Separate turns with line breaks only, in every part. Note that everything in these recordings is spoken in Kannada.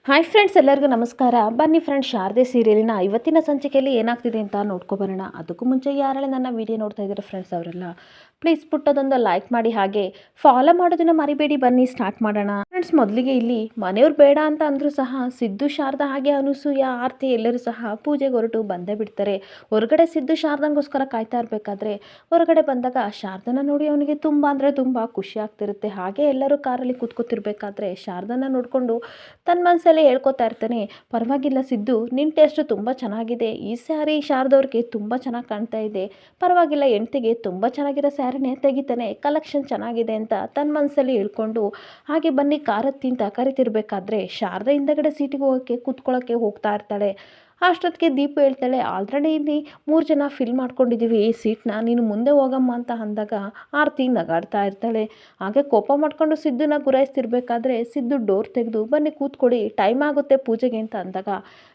ಹಾಯ್ ಫ್ರೆಂಡ್ಸ್, ಎಲ್ಲರಿಗೂ ನಮಸ್ಕಾರ. ಬನ್ನಿ ಫ್ರೆಂಡ್ಸ್, ಶಾರದೆ ಸೀರಿಯಲಿನ ಇವತ್ತಿನ ಸಂಚಿಕೆಯಲ್ಲಿ ಏನಾಗ್ತಿದೆ ಅಂತ ನೋಡ್ಕೊಬರೋಣ. ಅದಕ್ಕೂ ಮುಂಚೆ ಯಾರೆಲ್ಲ ನನ್ನ ವಿಡಿಯೋ ನೋಡ್ತಾ ಇದ್ದಾರೆ ಫ್ರೆಂಡ್ಸ್, ಅವರೆಲ್ಲ ಪ್ಲೀಸ್ ಪುಟ್ಟದೊಂದು ಲೈಕ್ ಮಾಡಿ, ಹಾಗೆ ಫಾಲೋ ಮಾಡೋದನ್ನ ಮರಿಬೇಡಿ. ಬನ್ನಿ ಸ್ಟಾರ್ಟ್ ಮಾಡೋಣ ಫ್ರೆಂಡ್ಸ್. ಮೊದಲಿಗೆ ಇಲ್ಲಿ ಮನೆಯವ್ರು ಬೇಡ ಅಂತ ಅಂದರೂ ಸಹ ಸಿದ್ದು, ಶಾರದಾ ಹಾಗೆ ಅನುಸೂಯ, ಆರತಿ ಎಲ್ಲರೂ ಸಹ ಪೂಜೆಗೆ ಹೊರಟು ಬಂದೇ ಬಿಡ್ತಾರೆ. ಹೊರಗಡೆ ಸಿದ್ದು ಶಾರದಂಗೋಸ್ಕರ ಕಾಯ್ತಾ ಇರಬೇಕಾದ್ರೆ ಹೊರಗಡೆ ಬಂದಾಗ ಶಾರದನ ನೋಡಿ ಅವನಿಗೆ ತುಂಬ ಅಂದರೆ ತುಂಬ ಖುಷಿ ಆಗ್ತಿರುತ್ತೆ. ಹಾಗೆ ಎಲ್ಲರೂ ಕಾರಲ್ಲಿ ಕೂತ್ಕೋತಿರ್ಬೇಕಾದ್ರೆ ಶಾರದನ ನೋಡಿಕೊಂಡು ತನ್ನ ಮನಸ್ಸಲ್ಲಿ ಹೇಳ್ಕೊತಾ ಇರ್ತಾನೆ, ಪರವಾಗಿಲ್ಲ ಸಿದ್ದು, ನಿನ್ನ ಟೇಸ್ಟು ತುಂಬ ಚೆನ್ನಾಗಿದೆ, ಈ ಸ್ಯಾರಿ ಶಾರದವ್ರಿಗೆ ತುಂಬ ಚೆನ್ನಾಗಿ ಕಾಣ್ತಾ ಇದೆ, ಪರವಾಗಿಲ್ಲ, ಹೆಂಡ್ತಿಗೆ ತುಂಬ ಚೆನ್ನಾಗಿರೋ ಸ್ಯಾರಿನೇ ತೆಗಿತಾನೆ, ಕಲೆಕ್ಷನ್ ಚೆನ್ನಾಗಿದೆ ಅಂತ ತನ್ನ ಮನಸ್ಸಲ್ಲಿ ಹೇಳ್ಕೊಂಡು ಹಾಗೆ ಬನ್ನಿ ಕಾರ್ ಹತ್ತಿ ಅಂತ ಕರಿತಿರ್ಬೇಕಾದ್ರೆ ಶಾರದಾ ಹಿಂದಗಡೆ ಸೀಟಿಗೆ ಹೋಗೋಕ್ಕೆ ಕೂತ್ಕೊಳ್ಳೋಕ್ಕೆ ಹೋಗ್ತಾ ಇರ್ತಾಳೆ. ಅಷ್ಟೊತ್ತಿಗೆ ದೀಪು ಹೇಳ್ತಾಳೆ, ಆಲ್ರೆಡಿ ಇಲ್ಲಿ 3 ಜನ ಫಿಲ್ ಮಾಡ್ಕೊಂಡಿದ್ದೀವಿ ಈ ಸೀಟ್ನ, ನೀನು ಮುಂದೆ ಹೋಗಮ್ಮ ಅಂತ ಅಂದಾಗ ಆರತಿ ನಗಾಡ್ತಾ ಇರ್ತಾಳೆ. ಹಾಗೆ ಕೋಪ ಮಾಡ್ಕೊಂಡು ಸಿದ್ದುನ ಗುರಾಯಿಸ್ತಿರ್ಬೇಕಾದ್ರೆ ಸಿದ್ದು ಡೋರ್ ತೆಗೆದು ಬನ್ನಿ ಕೂತ್ಕೊಳ್ಳಿ, ಟೈಮ್ ಆಗುತ್ತೆ ಪೂಜೆಗೆ ಅಂತ ಅಂದಾಗ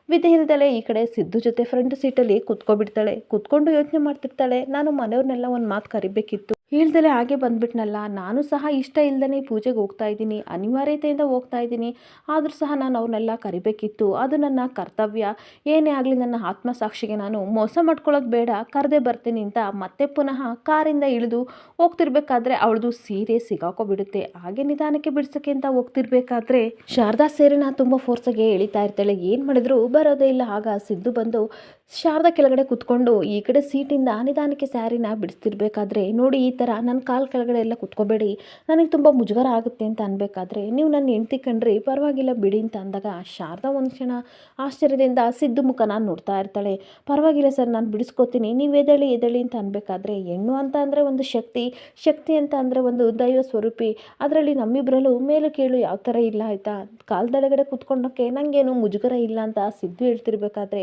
ವಿಧಿ ಇಲ್ದಲೆ ಈ ಕಡೆ ಸಿದ್ದು ಜೊತೆ ಫ್ರಂಟ್ ಸೀಟಲ್ಲಿ ಕೂತ್ಕೊಬಿಡ್ತಾಳೆ. ಕೂತ್ಕೊಂಡು ಯೋಚನೆ ಮಾಡ್ತಿರ್ತಾಳೆ, ನಾನು ಮನೆಯವ್ರನ್ನೆಲ್ಲ ಒಂದು ಮಾತು ಕರಿಬೇಕಿತ್ತು, ಹೇಳ್ದಲೆ ಹಾಗೆ ಬಂದ್ಬಿಟ್ನಲ್ಲ, ನಾನು ಸಹ ಇಷ್ಟ ಇಲ್ದೇ ಪೂಜೆಗೆ ಹೋಗ್ತಾ ಇದ್ದೀನಿ, ಅನಿವಾರ್ಯತೆಯಿಂದ ಹೋಗ್ತಾ ಇದ್ದೀನಿ, ಆದರೂ ಸಹ ನಾನು ಅವ್ರನ್ನೆಲ್ಲ ಕರಿಬೇಕಿತ್ತು, ಅದು ನನ್ನ ಕರ್ತವ್ಯ, ಏನೇ ಆಗಲಿ ನನ್ನ ಆತ್ಮಸಾಕ್ಷಿಗೆ ನಾನು ಮೋಸ ಮಾಡ್ಕೊಳ್ಳೋದು ಬೇಡ, ಕರೆದೇ ಬರ್ತೀನಿ ಅಂತ ಮತ್ತೆ ಪುನಃ ಕಾರಿಂದ ಇಳಿದು ಹೋಗ್ತಿರ್ಬೇಕಾದ್ರೆ ಅವಳದು ಸೀರೆ ಸಿಗಾಕೋಬಿಡುತ್ತೆ. ಹಾಗೆ ನಿಧಾನಕ್ಕೆ ಬಿಡ್ಸೋಕ್ಕೆ ಅಂತ ಹೋಗ್ತಿರ್ಬೇಕಾದ್ರೆ ಶಾರದಾ ಸೇರಿನ ತುಂಬ ಫೋರ್ಸಾಗೆ ಎಳಿತಾ ಇರ್ತಾಳೆ. ಏನು ಮಾಡಿದ್ರು ಬರೋದೇ ಇಲ್ಲ. ಆಗ ಸಿದ್ದು ಬಂದು ಶಾರದಾ ಕೆಳಗಡೆ ಕುತ್ಕೊಂಡು ಈ ಕಡೆ ಸೀಟಿಂದ ನಿಧಾನಕ್ಕೆ ಸ್ಯಾರಿನ ಬಿಡಿಸ್ತಿರ್ಬೇಕಾದ್ರೆ, ನೋಡಿ ಈ ಥರ ನನ್ನ ಕಾಲು ಕೆಳಗಡೆ ಎಲ್ಲ ಕುತ್ಕೋಬೇಡಿ, ನನಗೆ ತುಂಬ ಮುಜುಗರ ಆಗುತ್ತೆ ಅಂತ ಅನ್ಬೇಕಾದ್ರೆ, ನೀವು ನನ್ನ ಹೆಂಡ್ತಿ ಕಂಡ್ರಿ, ಪರವಾಗಿಲ್ಲ ಬಿಡಿ ಅಂತ ಅಂದಾಗ ಶಾರದಾ ಒಂದು ಕ್ಷಣ ಆಶ್ಚರ್ಯದಿಂದ ಸಿದ್ದು ಮುಖನ ನೋಡ್ತಾ ಇರ್ತಾಳೆ. ಪರವಾಗಿಲ್ಲ ಸರ್, ನಾನು ಬಿಡಿಸ್ಕೋತೀನಿ, ನೀವು ಎದಳಿ ಎದಳಿ ಅಂತ ಅನ್ಬೇಕಾದ್ರೆ, ಹೆಣ್ಣು ಅಂತ ಅಂದರೆ ಒಂದು ಶಕ್ತಿ, ಶಕ್ತಿ ಅಂತ ಅಂದರೆ ಒಂದು ದೈವ ಸ್ವರೂಪಿ, ಅದರಲ್ಲಿ ನಮ್ಮಿಬ್ಬರಲ್ಲೂ ಮೇಲು ಕೀಳು ಯಾವ ಥರ ಇಲ್ಲ ಆಯಿತಾ, ಕಾಲ್ದೊಳಗಡೆ ಕುತ್ಕೊಂಡೋಕ್ಕೆ ನನಗೇನು ಮುಜುಗರ ಇಲ್ಲ ಅಂತ ಸಿದ್ದು ಹೇಳ್ತಿರ್ಬೇಕಾದ್ರೆ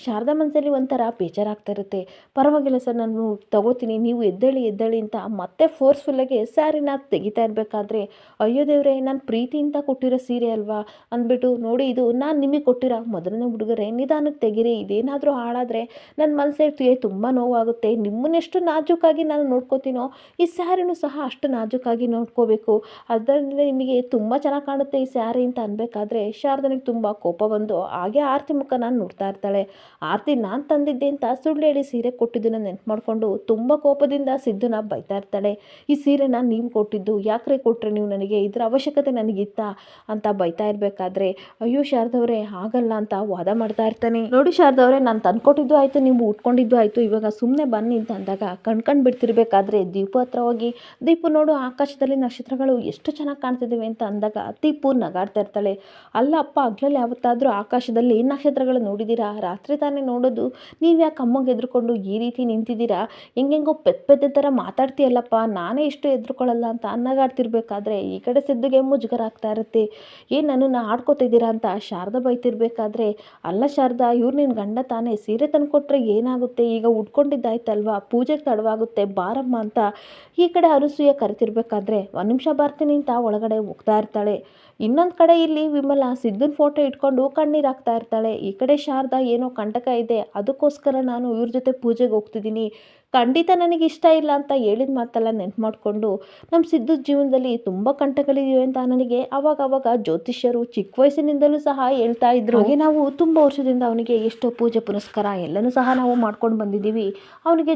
ಶಾರದಾ ಮನಸ್ಸಲ್ಲಿ ಒಂಥರ ಬೇಜಾರಾಗ್ತಾ ಇರುತ್ತೆ. ಪರವಾಗಿಲ್ಲ ಸರ್, ನಾನು ತಗೋತೀನಿ, ನೀವು ಎದ್ದೇಳಿ ಎದ್ದೇಳಿ ಅಂತ ಮತ್ತೆ ಫೋರ್ಸ್ಫುಲ್ಲಾಗಿ ಸ್ಯಾರಿನ ತೆಗಿತಾ ಇರಬೇಕಾದ್ರೆ, ಅಯ್ಯೋ ದೇವ್ರೆ, ನಾನು ಪ್ರೀತಿಯಿಂದ ಕೊಟ್ಟಿರೋ ಸೀರೆ ಅಲ್ವಾ ಅಂದ್ಬಿಟ್ಟು, ನೋಡಿ ಇದು ನಾನು ನಿಮಗೆ ಕೊಟ್ಟಿರೋ ಮೊದಲನೇ ಉಡುಗೊರೆ, ನಿಧಾನಕ್ಕೆ ತೆಗಿರಿ, ಇದೇನಾದರೂ ಹಾಳಾದರೆ ನನ್ನ ಮನಸ್ಸಿಗೆ ತುಂಬ ನೋವಾಗುತ್ತೆ, ನಿಮ್ಮನ್ನೆಷ್ಟು ನಾಜೂಕಾಗಿ ನಾನು ನೋಡ್ಕೋತೀನೋ ಈ ಸ್ಯಾರಿನೂ ಸಹ ಅಷ್ಟು ನಾಜೂಕಾಗಿ ನೋಡ್ಕೋಬೇಕು, ಅದರಿಂದ ನಿಮಗೆ ತುಂಬ ಚೆನ್ನಾಗಿ ಕಾಣುತ್ತೆ ಈ ಸ್ಯಾರಿ ಅಂತ ಅನ್ಬೇಕಾದ್ರೆ ಶಾರದನಿಗೆ ತುಂಬ ಕೋಪ ಬಂದು ಹಾಗೆ ಆರತಿ ಮುಖ ನಾನು ನೋಡ್ತಾ ಇರ್ತಾಳೆ. ಆರತಿ ನಾನು ತಂದಿದ್ದೆ ಅಂತ ಸುಳ್ಳು ಹೇಳಿ ಸೀರೆ ಕೊಟ್ಟಿದ್ದನ್ನು ನೆನ್ಪು ಮಾಡಿಕೊಂಡು ತುಂಬ ಕೋಪದಿಂದ ಸಿದ್ದುನ ಬೈತಾ ಇರ್ತಾಳೆ. ಈ ಸೀರೆನ ನೀವು ಕೊಟ್ಟಿದ್ದು ಯಾಕ್ರೆ ಕೊಟ್ಟರೆ ನೀವು ನನಗೆ, ಇದರ ಅವಶ್ಯಕತೆ ನನಗಿತ್ತಾ ಅಂತ ಬೈತಾ ಇರಬೇಕಾದ್ರೆ, ಅಯ್ಯೋ ಶಾರದವ್ರೆ ಆಗಲ್ಲ ಅಂತ ವಾದ ಮಾಡ್ತಾ ಇರ್ತಾನೆ. ನೋಡಿ ಶಾರದವ್ರೆ, ನಾನು ತಂದ್ಕೊಟ್ಟಿದ್ದು ಆಯಿತು, ನೀವು ಉಟ್ಕೊಂಡಿದ್ದು ಆಯಿತು, ಇವಾಗ ಸುಮ್ಮನೆ ಬನ್ನಿ ಅಂತ ಅಂದಾಗ ಕಣ್ಕಂಡು ಬಿಡ್ತಿರ್ಬೇಕಾದ್ರೆ ದೀಪು ಹತ್ರ ಹೋಗಿ, ದೀಪು ನೋಡು ಆಕಾಶದಲ್ಲಿ ನಕ್ಷತ್ರಗಳು ಎಷ್ಟು ಚೆನ್ನಾಗಿ ಕಾಣ್ತಿದ್ದೀವಿ ಅಂತ ಅಂದಾಗ ದೀಪು ನಗಾಡ್ತಾ ಇರ್ತಾಳೆ. ಅಲ್ಲ ಅಪ್ಪ, ಹಗ್ಲಲ್ಲಿ ಯಾವತ್ತಾದರೂ ಆಕಾಶದಲ್ಲಿ ನಕ್ಷತ್ರಗಳು ನೋಡಿದ್ದೀರಾ, ರಾತ್ರಿ ತಾನೇ ನೋಡೋದು, ನೀವು ಯಾಕೆ ಅಮ್ಮಗೆ ಎದ್ರುಕೊಂಡು ಈ ರೀತಿ ನಿಂತಿದ್ದೀರಾ, ಹೆಂಗೆಂಗೋ ಪೆದ್ದ ಥರ ಮಾತಾಡ್ತೀಯಲ್ಲಪ್ಪ, ನಾನೇ ಇಷ್ಟು ಎದ್ರುಕೊಳ್ಳಲ್ಲ ಅಂತ ನಗಾಡ್ತಿರ್ಬೇಕಾದ್ರೆ ಈ ಕಡೆ ಸಿದ್ದುಗೆ ಮುಜುಗರ ಆಗ್ತಾ ಇರುತ್ತೆ. ಏನು ನನ್ನನ್ನು ಆಡ್ಕೋತಿದ್ದೀರಾ ಅಂತ ಶಾರದಾ ಬೈತಿರ್ಬೇಕಾದ್ರೆ, ಅಲ್ಲ ಶಾರದಾ, ಇವ್ರು ನಿನ್ನ ಗಂಡ ತಾನೇ, ಸೀರೆ ತಂದುಕೊಟ್ರೆ ಏನಾಗುತ್ತೆ, ಈಗ ಉಟ್ಕೊಂಡಿದ್ದಾಯ್ತಲ್ವಾ, ಪೂಜೆಗೆ ತಡವಾಗುತ್ತೆ, ಬಾರಮ್ಮ ಅಂತ ಈ ಕಡೆ ಅನುಸೂಯ ಕರಿತಿರ್ಬೇಕಾದ್ರೆ ಒಂದು ನಿಮಿಷ ಬರ್ತೀನಿ ಅಂತ ಒಳಗಡೆ ಹೋಗ್ತಾ ಇರ್ತಾಳೆ. ಇನ್ನೊಂದು ಕಡೆ ಇಲ್ಲಿ ವಿಮಲಾ ಸಿದ್ದನ ಫೋಟೋ ಇಟ್ಕೊಂಡು ಕಣ್ಣೀರು ಹಾಕ್ತಾ ಇರ್ತಾಳೆ. ಈ ಕಡೆ ಶಾರದಾ ಏನೋ ಕಂಟಕ ಇದೆ, ಅದಕ್ಕೋಸ್ಕರ ನಾನು ಇವ್ರ ಜೊತೆ ಪೂಜೆಗೆ ಹೋಗ್ತಿದ್ದೀನಿ, ಖಂಡಿತ ನನಗೆ ಇಷ್ಟ ಇಲ್ಲ ಅಂತ ಹೇಳಿದ ಮಾತೆಲ್ಲ ನೆನ್ಪು ಮಾಡಿಕೊಂಡು, ನಮ್ಮ ಸಿದ್ದು ಜೀವನದಲ್ಲಿ ತುಂಬ ಕಂಟಗಳಿವೆ ಅಂತ ನನಗೆ ಅವಾಗ ಜ್ಯೋತಿಷ್ಯರು ಚಿಕ್ಕ ವಯಸ್ಸಿನಿಂದಲೂ ಸಹ ಹೇಳ್ತಾ ಇದ್ರು. ಹಾಗೆ ನಾವು ತುಂಬ ವರ್ಷದಿಂದ ಅವನಿಗೆ ಎಷ್ಟೋ ಪೂಜೆ ಪುನಸ್ಕಾರ ಎಲ್ಲನೂ ಸಹ ನಾವು ಮಾಡ್ಕೊಂಡು ಬಂದಿದ್ದೀವಿ, ಅವನಿಗೆ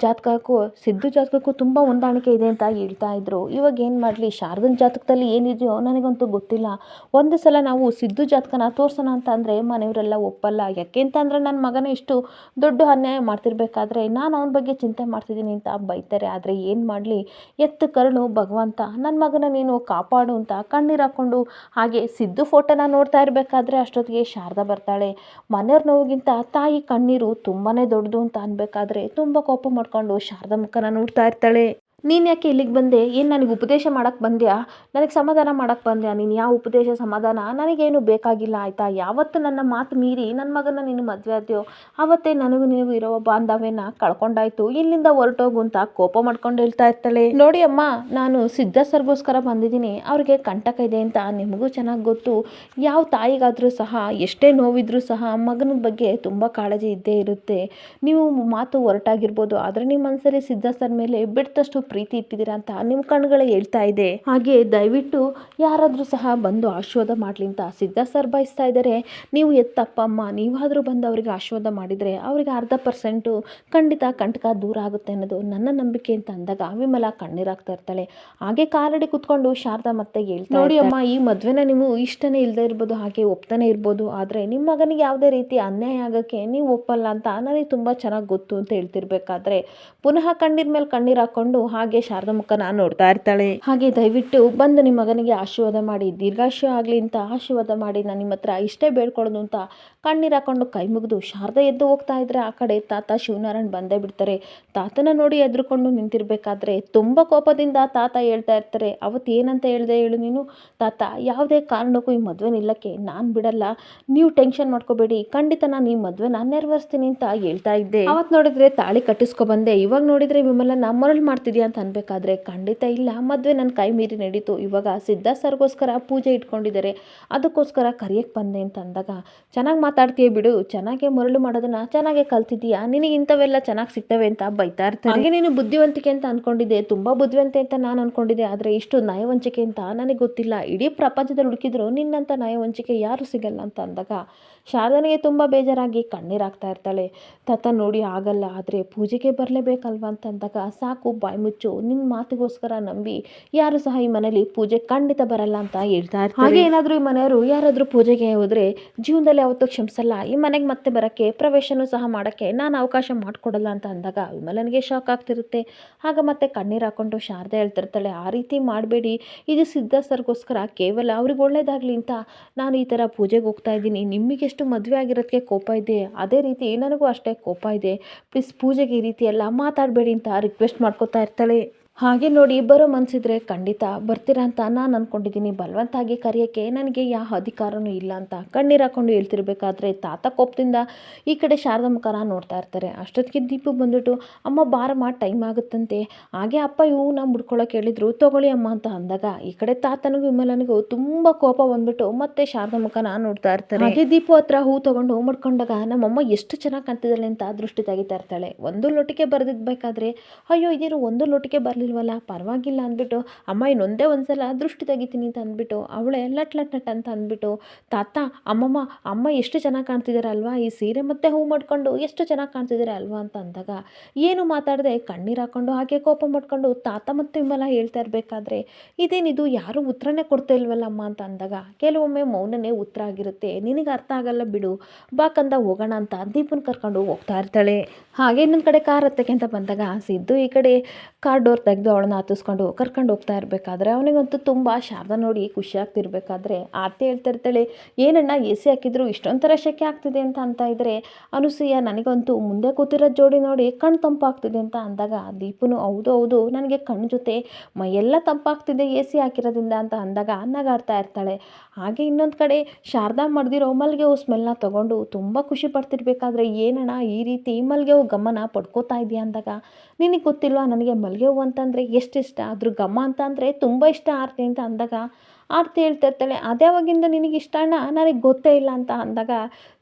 ಜಾತಕಕ್ಕೂ ಸಿದ್ದು ಜಾತಕಕ್ಕೂ ತುಂಬ ಹೊಂದಾಣಿಕೆ ಇದೆ ಅಂತ ಹೇಳ್ತಾ ಇದ್ರು. ಇವಾಗ ಏನು ಮಾಡಲಿ, ಶಾರದನ ಜಾತಕದಲ್ಲಿ ಏನಿದೆಯೋ ನನಗಂತೂ ಗೊತ್ತಿಲ್ಲ, ಒಂದು ಸಲ ನಾವು ಸಿದ್ದು ಜಾತಕನ ತೋರ್ಸೋಣ ಅಂತ ಅಂದರೆ ಮನೆಯವರೆಲ್ಲ ಒಪ್ಪಲ್ಲ, ಯಾಕೆ ಅಂತಂದರೆ ನನ್ನ ಮಗನ ಇಷ್ಟು ದೊಡ್ಡ ಅನ್ಯಾಯ ಮಾಡ್ತಿರ್ಬೇಕಾದ್ರೆ ನಾನು ಅವನ ಬಗ್ಗೆ ಚಿಂತೆ ಮಾಡ್ತಿದ್ದೀನಿ ಅಂತ ಬೈತಾರೆ. ಆದರೆ ಏನು ಮಾಡಲಿ, ಎತ್ತು ಕರುಣು ಭಗವಂತ, ನನ್ನ ಮಗನ ನೀನು ಕಾಪಾಡು ಅಂತ ಕಣ್ಣೀರು ಹಾಕ್ಕೊಂಡು ಹಾಗೆ ಸಿದ್ದು ಫೋಟೋನ ನೋಡ್ತಾ ಇರಬೇಕಾದ್ರೆ ಅಷ್ಟೊತ್ತಿಗೆ ಶಾರದಾ ಬರ್ತಾಳೆ. ಮನೆಯವ್ರ ನೋವಿಗಿಂತ ತಾಯಿ ಕಣ್ಣೀರು ತುಂಬಾ ದೊಡ್ಡದು ಅಂತ ಅನ್ಬೇಕಾದ್ರೆ ತುಂಬ ಕೋಪ ಮಾಡ್ಕೊಂಡು ಶಾರದಾ ಮುಖನ ನೋಡ್ತಾ ಇರ್ತಾಳೆ. ನೀನು ಯಾಕೆ ಇಲ್ಲಿಗೆ ಬಂದೆ, ಏನು ನನಗೆ ಉಪದೇಶ ಮಾಡೋಕ್ಕೆ ಬಂದ್ಯಾ, ನನಗೆ ಸಮಾಧಾನ ಮಾಡೋಕ್ಕೆ ಬಂದ್ಯಾ, ನೀನು ಯಾವ ಉಪದೇಶ ಸಮಾಧಾನ ನನಗೇನು ಬೇಕಾಗಿಲ್ಲ ಆಯಿತಾ, ಯಾವತ್ತು ನನ್ನ ಮಾತು ಮೀರಿ ನನ್ನ ಮಗನ ನೀನು ಮದುವೆ ಆದ್ಯೋ ಆವತ್ತೇ ನನಗೂ ನೀವು ಇರೋ ಬಾಂಧವ್ಯನ ಕಳ್ಕೊಂಡಾಯ್ತು, ಇಲ್ಲಿಂದ ಹೊರಟೋಗು ಅಂತ ಕೋಪ ಮಾಡ್ಕೊಂಡು ಹೇಳ್ತಾ ಇರ್ತಾಳೆ. ನೋಡಿ ಅಮ್ಮ, ನಾನು ಸಿದ್ಧ ಸರ್ಗೋಸ್ಕರ ಬಂದಿದ್ದೀನಿ, ಅವ್ರಿಗೆ ಕಂಟಕ ಇದೆ ಅಂತ ನಿಮಗೂ ಚೆನ್ನಾಗಿ ಗೊತ್ತು, ಯಾವ ತಾಯಿಗಾದರೂ ಸಹ ಎಷ್ಟೇ ನೋವಿದ್ರೂ ಸಹ ಮಗನ ಬಗ್ಗೆ ತುಂಬ ಕಾಳಜಿ ಇದ್ದೇ ಇರುತ್ತೆ, ನೀವು ಮಾತು ಹೊರಟಾಗಿರ್ಬೋದು, ಆದರೆ ನಿಮ್ಮ ಮನಸ್ಸಲ್ಲಿ ಸಿದ್ಧ ಸರ್ ಮೇಲೆ ಬಿಡ್ತಷ್ಟು ಪ್ರೀತಿ ಇಟ್ಟಿದ್ದೀರಾ ಅಂತ ನಿಮ್ಮ ಕಣ್ಗಳೇ ಹೇಳ್ತಾ ಇದೆ. ಹಾಗೆ ದಯವಿಟ್ಟು ಯಾರಾದರೂ ಸಹ ಬಂದು ಆಶೀರ್ವಾದ ಮಾಡಲಿ ಅಂತ ಸಿದ್ಧ ಸರ್ ಬಯಸ್ತಾ ಇದ್ದಾರೆ. ನೀವು ಎತ್ತಪ್ಪ ಅಮ್ಮ, ನೀವಾದರೂ ಬಂದು ಅವರಿಗೆ ಆಶೀರ್ವಾದ ಮಾಡಿದರೆ ಅವರಿಗೆ 10% ಖಂಡಿತ ಕಂಟಕ ದೂರ ಆಗುತ್ತೆ ಅನ್ನೋದು ನನ್ನ ನಂಬಿಕೆ ಅಂತ ಅಂದಾಗ ವಿಮಲ ಕಣ್ಣೀರಾಗ್ತಾ ಇರ್ತಾಳೆ. ಹಾಗೆ ಕಾಲಡಿ ಕುತ್ಕೊಂಡು ಶಾರದಾ ಮತ್ತೆ ಹೇಳ್ತಾ ನೋಡಿ ಅಮ್ಮ, ಈ ಮದುವೆನ ನೀವು ಇಷ್ಟನೇ ಇಲ್ಲದೆ ಇರ್ಬೋದು, ಹಾಗೆ ಒಪ್ತಾನೆ ಇರ್ಬೋದು, ಆದರೆ ನಿಮ್ಮ ಮಗನಿಗೆ ಯಾವುದೇ ರೀತಿ ಅನ್ಯಾಯ ಆಗೋಕ್ಕೆ ನೀವು ಒಪ್ಪಲ್ಲ ಅಂತ ನನಗೆ ತುಂಬ ಚೆನ್ನಾಗಿ ಗೊತ್ತು ಅಂತ ಹೇಳ್ತಿರ್ಬೇಕಾದ್ರೆ ಪುನಃ ಕಣ್ಣೀರ್ ಮೇಲೆ ಕಣ್ಣೀರು ಹಾಕೊಂಡು ಹಾಗೆ ಶಾರದಾ ಮುಖನ ನೋಡ್ತಾ ಇರ್ತಾಳೆ. ಹಾಗೆ ದಯವಿಟ್ಟು ಬಂದು ನಿಮ್ಮ ಮಗನಿಗೆ ಆಶೀರ್ವಾದ ಮಾಡಿ, ದೀರ್ಘಾಶಯ ಆಗಲಿ ಅಂತ ಆಶೀರ್ವಾದ ಮಾಡಿ, ನಾನು ನಿಮ್ಮ ಹತ್ರ ಇಷ್ಟೇ ಬೇಡ್ಕೊಳ್ಳೋದು ಅಂತ ಕಣ್ಣೀರು ಹಾಕೊಂಡು ಕೈ ಮುಗಿದು ಶಾರದಾ ಎದ್ದು ಹೋಗ್ತಾ ಇದ್ರೆ ಆ ಕಡೆ ತಾತ ಶಿವನಾರಾಯಣ್ ಬಂದೇ ಬಿಡ್ತಾರೆ. ತಾತನ ನೋಡಿ ಎದ್ರುಕೊಂಡು ನಿಂತಿರ್ಬೇಕಾದ್ರೆ ತುಂಬ ಕೋಪದಿಂದ ತಾತ ಹೇಳ್ತಾ ಇರ್ತಾರೆ, ಅವತ್ತು ಏನಂತ ಹೇಳ್ದೆ ಹೇಳು ನೀನು ತಾತ, ಯಾವುದೇ ಕಾರಣಕ್ಕೂ ಈ ಮದುವೆ ನಿಲ್ಲಕ್ಕೆ ನಾನು ಬಿಡಲ್ಲ, ನೀವು ಟೆನ್ಷನ್ ಮಾಡ್ಕೋಬೇಡಿ, ಖಂಡಿತ ನಾನು ಈ ಮದುವೆನ ನೆರವೇರಿಸ್ತೀನಿ ಅಂತ ಹೇಳ್ತಾ ಇದ್ದೆ. ಅವತ್ತು ನೋಡಿದ್ರೆ ತಾಳಿ ಕಟ್ಟಿಸ್ಕೊ ಬಂದೆ, ಇವಾಗ ನೋಡಿದ್ರೆ ವಿಮಲನ ಮರಳು ಮಾಡ್ತಿದ್ಯಾ ಅಂತ ಅನ್ಬೇಕಾದ್ರೆ ಖಂಡಿತ ಇಲ್ಲ, ಮದುವೆ ನನ್ನ ಕೈ ಮೀರಿ ನಡೀತು, ಇವಾಗ ಸಿದ್ಧ ಸರ್ಗೋಸ್ಕರ ಪೂಜೆ ಇಟ್ಕೊಂಡಿದ್ದಾರೆ, ಅದಕ್ಕೋಸ್ಕರ ಕರಿಯಕ್ಕೆ ಬಂದೆ ಅಂತ ಅಂದಾಗ ಚೆನ್ನಾಗಿ ಮಾತಾಡ್ತೀಯ ಬಿಡು, ಚೆನ್ನಾಗೆ ಮರಳು ಮಾಡೋದನ್ನ ಚೆನ್ನಾಗೆ ಕಲ್ತಿದ್ದೀಯಾ, ನಿನಗೆ ಇಂಥವೆಲ್ಲ ಚೆನ್ನಾಗಿ ಸಿಗ್ತವೆ ಅಂತ ಬೈತಾ ಇರ್ತಾರೆ. ಹಾಗೆ ನೀನು ಬುದ್ಧಿವಂತಿಕೆ ಅಂತ ಅನ್ಕೊಂಡಿದ್ದೆ, ತುಂಬ ಬುದ್ಧಿವಂತೆ ಅಂತ ನಾನು ಅನ್ಕೊಂಡಿದ್ದೆ, ಆದರೆ ಇಷ್ಟು ನಯವಂಚಿಕೆ ಅಂತ ನನಗೆ ಗೊತ್ತಿಲ್ಲ, ಇಡೀ ಪ್ರಪಂಚದಲ್ಲಿ ಹುಡುಕಿದ್ರು ನಿನ್ನಂಥ ನಯವಂಚಿಕೆ ಯಾರು ಸಿಗಲ್ಲ ಅಂತ ಅಂದಾಗ ಶಾರದನಿಗೆ ತುಂಬ ಬೇಜಾರಾಗಿ ಕಣ್ಣೀರಾಗ್ತಾ ಇರ್ತಾಳೆ. ತಾತ ನೋಡಿ ಆಗಲ್ಲ, ಆದರೆ ಪೂಜೆಗೆ ಬರಲೇಬೇಕಲ್ವ ಅಂತ ಅಂದಾಗ ಸಾಕು ಬಾಯಿ ಮುಚ್ಚು, ನಿನ್ನ ಮಾತಿಗೋಸ್ಕರ ನಂಬಿ ಯಾರು ಸಹ ಈ ಮನೇಲಿ ಪೂಜೆ ಖಂಡಿತ ಬರಲ್ಲ ಅಂತ ಹೇಳ್ತಾ ಇರ್ತಾರೆ. ಹಾಗೆ ಏನಾದರೂ ಈ ಮನೆಯವರು ಯಾರಾದರೂ ಪೂಜೆಗೆ ಹೋದರೆ ಜೀವನದಲ್ಲಿ ಯಾವತ್ತೂ ಕ್ಷಮಿಸಲ್ಲ, ಈ ಮನೆಗೆ ಮತ್ತೆ ಬರೋಕ್ಕೆ ಪ್ರವೇಶನೂ ಸಹ ಮಾಡೋಕ್ಕೆ ನಾನು ಅವಕಾಶ ಮಾಡಿಕೊಡಲ್ಲ ಅಂತ ಅಂದಾಗ ವಿಮಲನಿಗೆ ಶಾಕ್ ಆಗ್ತಿರುತ್ತೆ. ಆಗ ಮತ್ತೆ ಕಣ್ಣೀರು ಹಾಕೊಂಡು ಶಾರದೆ ಹೇಳ್ತಿರ್ತಾಳೆ, ಆ ರೀತಿ ಮಾಡಬೇಡಿ, ಇದು ಸಿದ್ಧ ಸರ್ಗೋಸ್ಕರ ಕೇವಲ ಅವ್ರಿಗೆ ಒಳ್ಳೇದಾಗಲಿ ಅಂತ ನಾನು ಈ ಥರ ಪೂಜೆಗೆ ಹೋಗ್ತಾ ಇದ್ದೀನಿ, ನಿಮಗೆಷ್ಟು ಮದುವೆ ಆಗಿರೋದಕ್ಕೆ ಕೋಪ ಇದೆ ಅದೇ ರೀತಿ ನನಗೂ ಅಷ್ಟೇ ಕೋಪ ಇದೆ, ಪ್ಲೀಸ್ ಪೂಜೆಗೆ ಈ ರೀತಿ ಎಲ್ಲ ಮಾತಾಡಬೇಡಿ ಅಂತ ರಿಕ್ವೆಸ್ಟ್ ಮಾಡ್ಕೋತಾ ಇರ್ತಾಳೆ. ಹಾಗೆ ನೋಡಿ ಬರೋ ಮನಸ್ಸಿದ್ರೆ ಖಂಡಿತ ಬರ್ತೀರಾ ಅಂತ ನಾನು ಅಂದ್ಕೊಂಡಿದ್ದೀನಿ, ಬಲವಂತಾಗಿ ಕರೆಯೋಕ್ಕೆ ನನಗೆ ಯಾವ ಅಧಿಕಾರನೂ ಇಲ್ಲ ಅಂತ ಕಣ್ಣೀರು ಹಾಕೊಂಡು ಹೇಳ್ತಿರ್ಬೇಕಾದ್ರೆ ತಾತ ಕೋಪದಿಂದ ಈ ಕಡೆ ಶಾರದಾ ಮುಖನ ನೋಡ್ತಾ ಇರ್ತಾರೆ. ಅಷ್ಟೊತ್ತಿಗೆ ದೀಪು ಬಂದ್ಬಿಟ್ಟು ಅಮ್ಮ ಬಾರಮ್ಮ ಟೈಮ್ ಆಗುತ್ತಂತೆ, ಹಾಗೆ ಅಪ್ಪ ಇವನ್ನ ಮುಡ್ಕೊಳ್ಳೋಕೆ ಹೇಳಿದ್ರು ತಗೊಳ್ಳಿ ಅಮ್ಮ ಅಂತ ಅಂದಾಗ ಈ ಕಡೆ ತಾತನಿಗೂ ವಿಮಲನಿಗೂ ತುಂಬ ಕೋಪ ಬಂದ್ಬಿಟ್ಟು ಮತ್ತೆ ಶಾರದಾ ಮುಖನ ನೋಡ್ತಾ ಇರ್ತಾರೆ. ಹಾಗೆ ದೀಪು ಹತ್ರ ಹೂ ತಗೊಂಡು ಮುಡ್ಕೊಂಡಾಗ ನಮ್ಮಮ್ಮ ಎಷ್ಟು ಚೆನ್ನಾಗಿ ಕಾಣ್ತಿದ್ದಾಳೆ ಅಂತ ದೃಷ್ಟಿ ತೆಗಿತಾ ಇರ್ತಾಳೆ. ಒಂದು ಲೋಟಿಗೆ ಬರೆದಿದ್ಬೇಕಾದ್ರೆ ಅಯ್ಯೋ ಇದೇನು ಒಂದು ಲೋಟಿಗೆ ಬರಲಿಲ್ಲ ಪರವಾಗಿಲ್ಲ ಅಂದ್ಬಿಟ್ಟು ಅಮ್ಮ ಇನ್ನೊಂದೇ ಒಂದ್ಸಲ ದೃಷ್ಟಿ ತೆಗಿತೀನಿ ಅಂತ ಅಂದ್ಬಿಟ್ಟು ಅವಳೆ ಲಟ್ ಲಟ್ ಲಟ್ ಅಂತ ಅಂದ್ಬಿಟ್ಟು ತಾತ ಅಮ್ಮ ಎಷ್ಟು ಚೆನ್ನಾಗಿ ಕಾಣ್ತಿದ್ದಾರೆ ಅಲ್ವಾ, ಈ ಸೀರೆ ಮತ್ತೆ ಹೂ ಮಾಡ್ಕೊಂಡು ಎಷ್ಟು ಚೆನ್ನಾಗಿ ಕಾಣ್ತಿದ್ದಾರೆ ಅಲ್ವಾ ಅಂತ ಅಂದಾಗ ಏನು ಮಾತಾಡದೆ ಕಣ್ಣೀರು ಹಾಕೊಂಡು ಹಾಗೆ ಕೋಪ ಮಾಡ್ಕೊಂಡು ತಾತ ಮತ್ತು ವಿಮಲ ಹೇಳ್ತಾ ಇರಬೇಕಾದ್ರೆ ಇದೇನಿದು ಯಾರು ಉತ್ತರನೇ ಕೊಡ್ತಾ ಇಲ್ವಲ್ಲ ಅಮ್ಮ ಅಂತ ಅಂದಾಗ ಕೆಲವೊಮ್ಮೆ ಮೌನನೇ ಉತ್ತರ ಆಗಿರುತ್ತೆ, ನಿನಗೆ ಅರ್ಥ ಆಗಲ್ಲ ಬಿಡು, ಬಾಕಂದ ಹೋಗೋಣ ಅಂತ ದೀಪನ್ ಕರ್ಕೊಂಡು ಹೋಗ್ತಾ ಇರ್ತಾಳೆ. ಹಾಗೆ ಇನ್ನೊಂದು ಕಡೆ ಕಾರ್ ಹತ್ತಕ್ಕೆ ಅಂತ ಬಂದಾಗ ಸಿದ್ದು ಈ ಕಡೆ ಕಾರ್ ಡೋರ್ ತೆಗೆದು ಅವಳನ್ನ ಹತ್ತಿಸ್ಕೊಂಡು ಕರ್ಕೊಂಡು ಹೋಗ್ತಾ ಇರಬೇಕಾದ್ರೆ ಅವನಿಗಂತೂ ತುಂಬ ಶಾರದಾ ನೋಡಿ ಖುಷಿ ಆಗ್ತಿರ್ಬೇಕಾದ್ರೆ ಆರ್ತಿ ಹೇಳ್ತಾ ಇರ್ತಾಳೆ, ಏನಣ್ಣ ಎ ಸಿ ಹಾಕಿದ್ರು ಇಷ್ಟೊಂಥರ ಶೆಕೆ ಆಗ್ತಿದೆ ಅಂತ ಇದ್ರೆ ಅನುಸೂಯ ನನಗಂತೂ ಮುಂದೆ ಕೂತಿರೋ ಜೋಡಿ ನೋಡಿ ಕಣ್ಣು ತಂಪಾಗ್ತಿದೆ ಅಂತ ಅಂದಾಗ ದೀಪನು ಹೌದು ನನಗೆ ಕಣ್ಣು ಜೊತೆ ಮೈಯೆಲ್ಲ ತಂಪಾಗ್ತಿದೆ ಎ ಸಿ ಹಾಕಿರೋದ್ರಿಂದ ಅಂತ ಅಂದಾಗ ನಗಾಡ್ತಾ ಇರ್ತಾಳೆ. ಹಾಗೆ ಇನ್ನೊಂದು ಕಡೆ ಶಾರದಾ ಮಡ್ದಿರೋ ಮಲ್ಲಿಗೆ ಹೂ ಸ್ಮೆಲ್ನ ತೊಗೊಂಡು ತುಂಬ ಖುಷಿ ಪಡ್ತಿರ್ಬೇಕಾದ್ರೆ ಏನಣ್ಣ ಈ ರೀತಿ ಮಲ್ಲಿಗೆ ಹೂ ಗಮನ ಪಡ್ಕೋತಾ ಇದೆಯಾ ಅಂದಾಗ ನಿನಗೆ ಗೊತ್ತಿಲ್ವಾ ನನಗೆ ಮಲ್ಲಿಗೆ ಹೂ ಅಂತಂದರೆ ಎಷ್ಟು ಇಷ್ಟ, ಅದ್ರ ಘಮ ಅಂತ ಅಂದರೆ ತುಂಬ ಇಷ್ಟ ಆರ್ತಿ ಅಂತ ಅಂದಾಗ ಆರ್ತಿ ಹೇಳ್ತಾ ಇರ್ತಾಳೆ, ಅದ್ಯಾವಾಗಿಂದ ನಿನಗೆ ಇಷ್ಟ ಅಣ್ಣ ನನಗೆ ಗೊತ್ತೇ ಇಲ್ಲ ಅಂತ ಅಂದಾಗ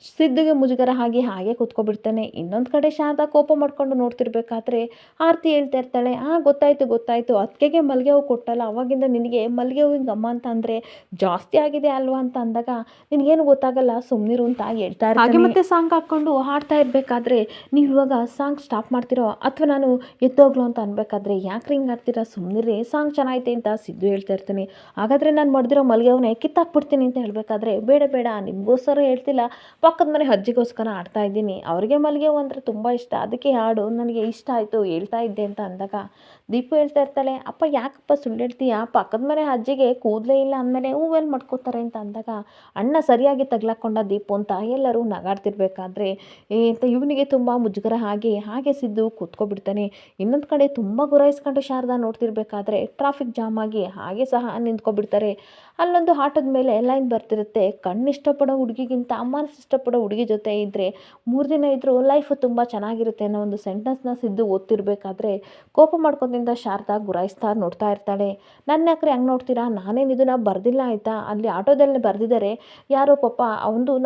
ಸಿದ್ಧಿಗೆ ಮುಜುಗರ ಹಾಗೆ ಕೂತ್ಕೊಬಿಡ್ತಾನೆ. ಇನ್ನೊಂದು ಕಡೆ ಶಾರದಾ ಕೋಪ ಮಾಡ್ಕೊಂಡು ನೋಡ್ತಿರ್ಬೇಕಾದ್ರೆ ಆರ್ತಿ ಹೇಳ್ತಾ ಇರ್ತಾಳೆ, ಗೊತ್ತಾಯ್ತು ಅತ್ತಿಗೆಗೆ ಮಲ್ಲಿಗೆ ಹೂ ಕೊಟ್ಟಲ್ಲ ಅವಾಗಿಂದ ನಿನಗೆ ಮಲ್ಲಿಗೆ ಹೂವಿನ ಘಮ ಅಂತ ಅಂದರೆ ಜಾಸ್ತಿ ಆಗಿದೆ ಅಲ್ವಾ ಅಂತ ಅಂದಾಗ ನಿನಗೇನು ಗೊತ್ತಾಗಲ್ಲ ಸುಮ್ಮನಿರು ಅಂತ ಹೇಳ್ತಾ ಇರ್ತಾನೆ. ಹಾಗೆ ಮತ್ತೆ ಸಾಂಗ್ ಹಾಕ್ಕೊಂಡು ಹಾಡ್ತಾ ಇರಬೇಕಾದ್ರೆ ನೀವು ಇವಾಗ ಸಾಂಗ್ ಸ್ಟಾಪ್ ಮಾಡ್ತಿರೋ ಅಥವಾ ನಾನು ಎದ್ದೋಗ್ಲು ಅಂತ ಅನ್ಬೇಕಾದ್ರೆ ಯಾಕೆ ಹಿಂಗೆ ಆಡ್ತೀರಾ, ಸುಮ್ಮನಿರಿ ಸಾಂಗ್ ಚೆನ್ನಾಗೈತೆ ಅಂತ ಸಿದ್ದು ಹೇಳ್ತಾ ಇರ್ತಾನೆ. ಹಾಗಾದರೆ ನಾನು ಮಡ್ದಿರೋ ಮಲ್ಲಿಗೆ ಹೂವನ್ನೇ ಕಿತ್ತಾಕ್ಬಿಡ್ತೀನಿ ಅಂತ ಹೇಳಬೇಕಾದ್ರೆ ಬೇಡ ನಿಮಗೋಸ್ಕರ ಹೇಳ್ತಿಲ್ಲ, ಪಕ್ಕದ ಮನೆ ಅಜ್ಜಿಗೋಸ್ಕರ ಆಡ್ತಾ ಇದ್ದೀನಿ, ಅವ್ರಿಗೆ ಮಲ್ಲಿಗೆ ಹೂ ಅಂದರೆ ತುಂಬ ಇಷ್ಟ, ಅದಕ್ಕೆ ಹಾಡು ನನಗೆ ಇಷ್ಟ ಆಯಿತು ಹೇಳ್ತಾ ಇದ್ದೆ ಅಂತ ಅಂದಾಗ ದೀಪು ಹೇಳ್ತಾ ಇರ್ತಾಳೆ, ಅಪ್ಪ ಯಾಕಪ್ಪ ಸುಳ್ಳು ಹೇಳ್ತೀಯಾ, ಪಕ್ಕದ ಮನೆ ಅಜ್ಜಿಗೆ ಕೂದಲೇ ಇಲ್ಲ ಅಂದಮೇಲೆ ಹೂವೆಲ್ಲಿ ಮಾಡ್ಕೋತಾರೆ ಅಂತ ಅಂದಾಗ ಅಣ್ಣ ಸರಿಯಾಗಿ ತಗ್ಲಾಕೊಂಡ ದೀಪು ಅಂತ ಎಲ್ಲರೂ ನಗಾಡ್ತಿರ್ಬೇಕಾದ್ರೆ ಅಂತ ಇವನಿಗೆ ತುಂಬ ಮುಜುಗರ ಹಾಗೆ ಸಿದ್ದು ಕೂತ್ಕೊಬಿಡ್ತಾನೆ. ಇನ್ನೊಂದು ಕಡೆ ತುಂಬ ಗುರಾಯಿಸ್ಕೊಂಡು ಶಾರದಾ ನೋಡ್ತಿರ್ಬೇಕಾದ್ರೆ ಟ್ರಾಫಿಕ್ ಜಾಮ್ ಆಗಿ ಹಾಗೆ ಸಹ ನಿಂತ್ಕೊಬಿಡ್ತಾರೆ. ಅಲ್ಲೊಂದು ಆಟೋದ ಮೇಲೆ ಲೈನ್ ಬರ್ತಿರುತ್ತೆ, ಕಣ್ಣಿಷ್ಟಪಡೋ ಹುಡುಗಿಗಿಂತ ಮನಸ್ಸು ಇಷ್ಟಪಡೋ ಹುಡುಗಿ ಜೊತೆ ಇದ್ದರೆ 3 ದಿನ ಇದ್ದರೂ ಲೈಫು ತುಂಬ ಚೆನ್ನಾಗಿರುತ್ತೆ ಅನ್ನೋ ಒಂದು ಸೆಂಟೆನ್ಸ್ನ ಸಿದ್ದು ಓದ್ತಿರ್ಬೇಕಾದ್ರೆ ಕೋಪ ಮಾಡ್ಕೊತಿಂದ ಶಾರದಾ ಗುರಾಯಿಸ್ತಾ ನೋಡ್ತಾ ಇರ್ತಾಳೆ. ನನ್ನ ಯಾಕ್ರೆ ಹಂಗೆ ನೋಡ್ತೀರಾ, ನಾನೇನು ಇದನ್ನು ಬರ್ದಿಲ್ಲ ಆಯಿತಾ, ಅಲ್ಲಿ ಆಟೋದಲ್ಲಿ ಬರೆದಿದ್ದಾರೆ, ಯಾರೋ ಪಾಪ ಅವನು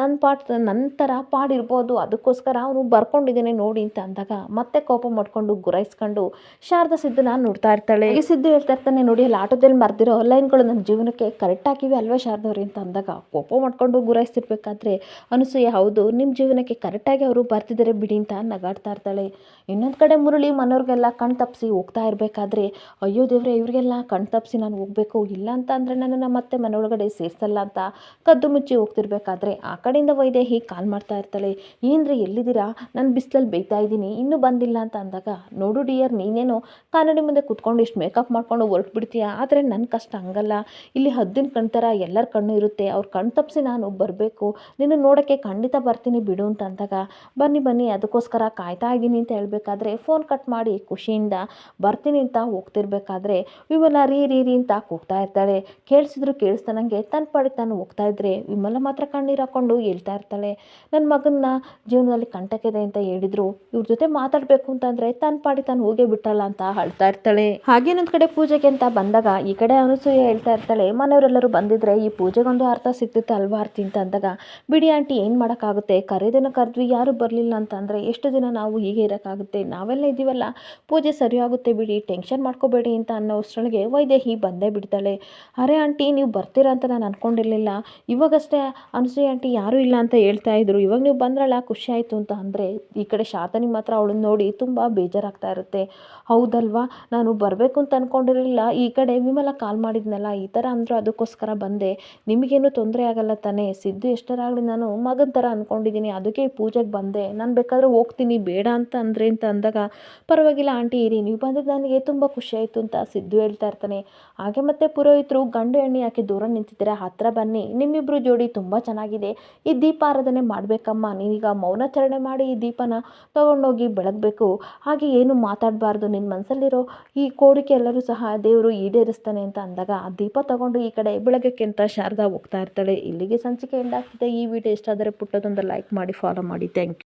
ನನ್ನ ಥರ ಪಾಡಿರ್ಬೋದು, ಅದಕ್ಕೋಸ್ಕರ ಅವನು ಬರ್ಕೊಂಡಿದ್ದೇನೆ ನೋಡಿ ಅಂತ ಅಂದಾಗ ಮತ್ತೆ ಕೋಪ ಮಾಡ್ಕೊಂಡು ಗುರಾಯಿಸ್ಕೊಂಡು ಶಾರದಾ ಸಿದ್ದನ್ನ ನೋಡ್ತಾ ಇರ್ತಾಳೆ. ಈ ಸಿದ್ದು ಹೇಳ್ತಾ ಇರ್ತಾನೆ, ನೋಡಿ ಅಲ್ಲಿ ಆಟೋದಲ್ಲಿ ಮರ್ದಿರೋ ಲೈನ್ಗಳು ನನ್ನ ಜೀವನಕ್ಕೆ ಕರೆಕ್ಟ್ ಆಗಿವೆ ಅಲ್ವಾ ಶಾರದವ್ರಿ ಅಂತ ಅಂದಾಗ ಕೋಪ ಮಾಡ್ಕೊಂಡು ಗುರಾಯಿಸ್ತಿರ್ಬೇಕಾದ್ರೆ ಅನಸೂಯ ಹೌದು ನಿಮ್ಮ ಜೀವನಕ್ಕೆ ಕರೆಕ್ಟಾಗಿ ಅವರು ಬರ್ತಿದ್ದಾರೆ ಬಿಡಿ ಅಂತ ನಗಾಡ್ತಾ ಇರ್ತಾಳೆ. ಇನ್ನೊಂದು ಕಡೆ ಮುರಳಿ ಮನೆಯವ್ರಿಗೆಲ್ಲ ಕಣ್ ತಪ್ಪಿಸಿ ಹೋಗ್ತಾ ಇರಬೇಕಾದ್ರೆ ಅಯ್ಯೋ ದೇವ್ರೆ ಇವ್ರಿಗೆಲ್ಲ ಕಣ್ ತಪ್ಪಿಸಿ ನಾನು ಹೋಗಬೇಕು, ಇಲ್ಲ ಅಂತ ಅಂದರೆ ನನ್ನನ್ನು ಮತ್ತೆ ಮನೆ ಒಳಗಡೆ ಸೇರಿಸಲ್ಲ ಅಂತ ಕದ್ದು ಮುಚ್ಚಿ ಹೋಗ್ತಿರ್ಬೇಕಾದ್ರೆ ಆ ಕಡೆಯಿಂದ ವೈದೇಹಿ ಕಾಲ್ ಮಾಡ್ತಾ ಇರ್ತಾಳೆ. ಏನ್ರಿ ಎಲ್ಲಿದ್ದೀರಾ, ನಾನು ಬಿಸಿಲಲ್ಲಿ ಬೇಯ್ತಾ ಇದ್ದೀನಿ ಇನ್ನೂ ಬಂದಿಲ್ಲ ಅಂತ ಅಂದಾಗ ನೋಡು ಡಿಯರ್ ನೀನೇನೋ ಕನ್ನಡಿ ಮುಂದೆ ಕುತ್ಕೊಂಡು ಇಷ್ಟು ಮೇಕಪ್ ಮಾಡ್ಕೊಂಡು ಹೊರಟ್ಬಿಡ್ತೀಯ, ಆದರೆ ನನ್ನ ಕಷ್ಟ ಹಂಗಲ್ಲ, ಇಲ್ಲಿ ಹದ್ದಿನ ಕಣ್ತರ ಎಲ್ಲರ ಕಣ್ಣು ಇರುತ್ತೆ, ಅವ್ರ ಕಣ್ ತಪ್ಪಿಸಿ ನಾನು ಬರಬೇಕು, ನಿನ್ನ ನೋಡೋಕ್ಕೆ ಖಂಡಿತ ಬರ್ತೀನಿ ಬಿಡು ಅಂತ ಅಂದಾಗ ಬನ್ನಿ ಬನ್ನಿ ಅದಕ್ಕೋಸ್ಕರ ಕಾಯ್ತಾ ಇದ್ದೀನಿ ಅಂತ ಹೇಳಬೇಕಾದ್ರೆ ಫೋನ್ ಕಟ್ ಮಾಡಿ ಖುಷಿಯಿಂದ ಬರ್ತೀನಿ ಅಂತ ಹೋಗ್ತಿರ್ಬೇಕಾದ್ರೆ ವಿಮಲ ರೀ ರೀ ರೀ ಅಂತ ಕೂಗ್ತಾ ಇರ್ತಾಳೆ. ಕೇಳಿಸಿದ್ರು ಕೇಳಿಸ್ತಾನಂಗೆ ತನ್ನ ಪಾಡಿಗೆ ತಾನು ಹೋಗ್ತಾ ಇದ್ರೆ ವಿಮಲ ಮಾತ್ರ ಕಣ್ಣೀರು ಹಾಕ್ಕೊಂಡು ಹೇಳ್ತಾ ಇರ್ತಾಳೆ, ನನ್ನ ಮಗನ್ನ ಜೀವನದಲ್ಲಿ ಕಂಟಕಿದೆ ಅಂತ ಹೇಳಿದ್ರು, ಇವ್ರ ಜೊತೆ ಮಾತಾಡಬೇಕು ಅಂತಂದರೆ ತನ್ನ ಪಾಡಿಗೆ ತಾನು ಹೋಗೇ ಬಿಟ್ಟಲ್ಲ ಅಂತ ಅಳ್ತಾ ಇರ್ತಾಳೆ. ಹಾಗೇನೊಂದು ಕಡೆ ಪೂಜೆಗೆ ಅಂತ ಬಂದಾಗ ಈ ಕಡೆ ಅನಸೂಯ ಹೇಳ್ತಾ ಇರ್ತಾಳೆ, ಮನೆಯವರೆಲ್ಲರೂ ಬಂದಿದ್ರೆ ಈ ಪೂಜೆಗೊಂದು ಅರ್ಥ ಸಿಗ್ತಿತ್ತು ಅಲ್ವಾ ಆರ್ತಿ ಅಂತ ಅಂದಾಗ ಬಿಡಿ ಆಂಟಿ ಏನು ಮಾಡೋಕ್ಕಾಗುತ್ತೆ, ಕರೆದನ್ನು ಕರೆದ್ವಿ ಯಾರು ಬರಲಿಲ್ಲ ಅಂತ ಅಂದರೆ ಎಷ್ಟು ದಿನ ನಾವು ಹೀಗೆ ಇರೋಕ್ಕಾಗುತ್ತೆ, ನಾವೆಲ್ಲ ಇದ್ದೀವಲ್ಲ ಪೂಜೆ ಸರಿಯಾಗುತ್ತೆ ಬಿಡಿ ಟೆನ್ಷನ್ ಮಾಡ್ಕೋಬೇಡಿ ಅಂತ ಅನ್ನೋ ಅಷ್ಟರೊಳಗೆ ವೈದೇಹಿ ಬಂದೇ ಬಿಡ್ತಾಳೆ. ಅರೆ ಆಂಟಿ ನೀವು ಬರ್ತೀರಾ ಅಂತ ನಾನು ಅಂದ್ಕೊಂಡಿರಲಿಲ್ಲ, ಇವಾಗಷ್ಟೇ ಅನಸೂಯ ಆಂಟಿ ಯಾರೂ ಇಲ್ಲ ಅಂತ ಹೇಳ್ತಾ ಇದ್ರು, ಇವಾಗ ನೀವು ಬಂದ್ರಲ್ಲ ಖುಷಿ ಆಯಿತು ಅಂತ ಅಂದರೆ ಈ ಕಡೆ ಶಾತನಿಗೆ ಮಾತ್ರ ಅವಳನ್ನ ನೋಡಿ ತುಂಬ ಬೇಜಾರಾಗ್ತಾ ಇರುತ್ತೆ. ಹೌದಲ್ವಾ ನಾನು ಬರಬೇಕು ಅಂತ ಅಂದ್ಕೊಂಡಿರಲಿಲ್ಲ, ಈ ಕಡೆ ವಿಮಲ ಕಾಲ್ ಮಾಡಿದ್ನಲ್ಲ ಈ ಥರ ಅಂದರು ಅದಕ್ಕೋಸ್ಕರ ಬಂದೆ, ನಿಮಗೇನು ತೊಂದರೆ ಆಗಲ್ಲ ತಾನೇ, ಸಿದ್ದು ಎಷ್ಟರಾಗಲಿ ನಾನು ಮಗನ ಥರ ಅಂದ್ಕೊಂಡಿದ್ದೀನಿ ಅದಕ್ಕೆ ಈ ಪೂಜೆಗೆ ಬಂದೆ, ನಾನು ಬೇಕಾದರೆ ಹೋಗ್ತೀನಿ ಬೇಡ ಅಂತ ಅಂದರೆ ಅಂತ ಅಂದಾಗ ಪರವಾಗಿಲ್ಲ ಆಂಟಿ ಇರಿ, ನೀವು ಬಂದಿದ್ದು ನನಗೆ ತುಂಬ ಖುಷಿ ಆಯಿತು ಅಂತ ಸಿದ್ದು ಹೇಳ್ತಾ ಇರ್ತಾನೆ. ಹಾಗೆ ಮತ್ತೆ ಪುರೋಹಿತರು ಗಂಡು ಎಣ್ಣೆ ಯಾಕೆ ದೂರ ನಿಂತಿದ್ದೀರಾ, ಹತ್ತಿರ ಬನ್ನಿ, ನಿಮ್ಮಿಬ್ಬರು ಜೋಡಿ ತುಂಬ ಚೆನ್ನಾಗಿದೆ, ಈ ದೀಪಾರಾಧನೆ ಮಾಡಬೇಕಮ್ಮ, ನೀವೀಗ ಮೌನಾಚರಣೆ ಮಾಡಿ ಈ ದೀಪನ ತೊಗೊಂಡೋಗಿ ಬೆಳಗಬೇಕು, ಹಾಗೆ ಏನು ಮಾತಾಡಬಾರ್ದು, ನಿನ್ನ ಮನಸ್ಸಲ್ಲಿರೋ ಈ ಕೋರಿಕೆ ಎಲ್ಲರೂ ಸಹ ದೇವರು ಈಡೇರಿಸ್ತಾನೆ ಅಂತ ಅಂದಾಗ ಆ ದೀಪ ತಗೊಂಡು ಈ ಕಡೆ ಬೆಳಗಕ್ಕೆ ಅಂತ ಶಾರದಾ ಹೋಗ್ತಾ ಇರ್ತಾಳೆ. ಇಲ್ಲಿಗೆ ಸಂಚಿಕೆ ಎಂಡ್ ಆಗ್ತಿದೆ. ಈ ವಿಡಿಯೋ ಇಷ್ಟ ಆದರೆ ಪುಟ್ಟದೊಂದು ಲೈಕ್ ಮಾಡಿ ಫಾಲೋ ಮಾಡಿ. Thank you.